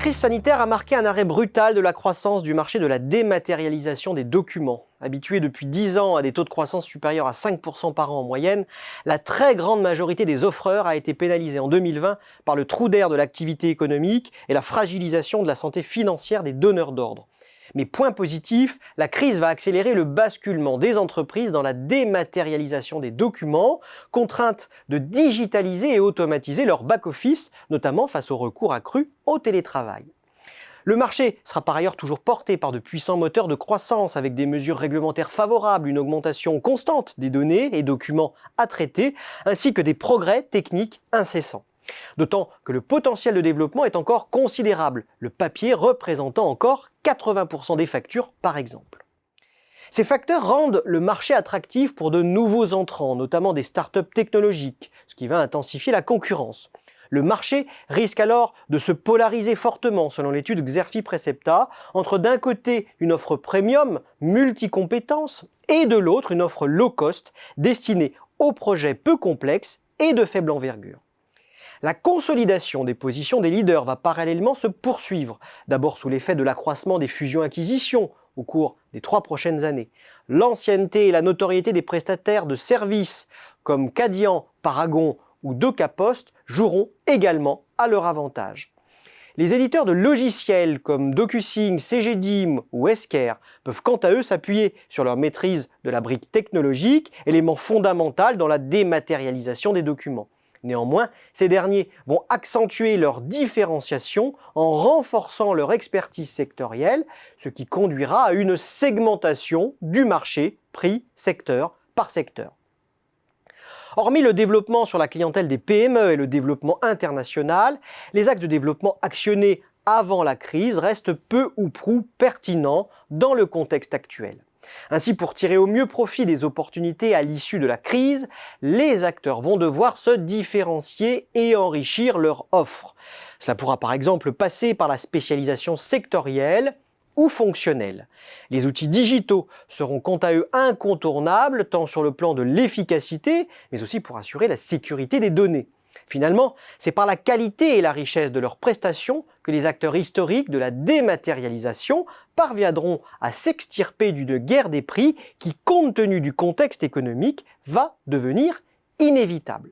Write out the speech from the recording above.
crise sanitaire a marqué un arrêt brutal de la croissance du marché de la dématérialisation des documents. Habitué depuis 10 ans à des taux de croissance supérieurs à 5% par an en moyenne, la très grande majorité des offreurs a été pénalisée en 2020 par le trou d'air de l'activité économique et la fragilisation de la santé financière des donneurs d'ordre. Mais point positif, la crise va accélérer le basculement des entreprises dans la dématérialisation des documents, contraintes de digitaliser et automatiser leur back-office, notamment face au recours accru au télétravail. Le marché sera par ailleurs toujours porté par de puissants moteurs de croissance avec des mesures réglementaires favorables, une augmentation constante des données et documents à traiter, ainsi que des progrès techniques incessants. D'autant que le potentiel de développement est encore considérable, le papier représentant encore 80% des factures par exemple. Ces facteurs rendent le marché attractif pour de nouveaux entrants, notamment des startups technologiques, ce qui va intensifier la concurrence. Le marché risque alors de se polariser fortement, selon l'étude Xerfi Precepta, entre d'un côté une offre premium, multi-compétences, et de l'autre une offre low cost, destinée aux projets peu complexes et de faible envergure. La consolidation des positions des leaders va parallèlement se poursuivre, d'abord sous l'effet de l'accroissement des fusions-acquisitions au cours des 3 prochaines années. L'ancienneté et la notoriété des prestataires de services comme Quadient, Paragon ou DocaPost joueront également à leur avantage. Les éditeurs de logiciels comme DocuSign, CGDIM ou Esker peuvent quant à eux s'appuyer sur leur maîtrise de la brique technologique, élément fondamental dans la dématérialisation des documents. Néanmoins, ces derniers vont accentuer leur différenciation en renforçant leur expertise sectorielle, ce qui conduira à une segmentation du marché, prix, secteur par secteur. Hormis le développement sur la clientèle des PME et le développement international, les axes de développement actionnés avant la crise restent peu ou prou pertinents dans le contexte actuel. Ainsi, pour tirer au mieux profit des opportunités à l'issue de la crise, les acteurs vont devoir se différencier et enrichir leur offre. Cela pourra par exemple passer par la spécialisation sectorielle ou fonctionnelle. Les outils digitaux seront quant à eux incontournables tant sur le plan de l'efficacité, mais aussi pour assurer la sécurité des données. Finalement, c'est par la qualité et la richesse de leurs prestations que les acteurs historiques de la dématérialisation parviendront à s'extirper d'une guerre des prix qui, compte tenu du contexte économique, va devenir inévitable.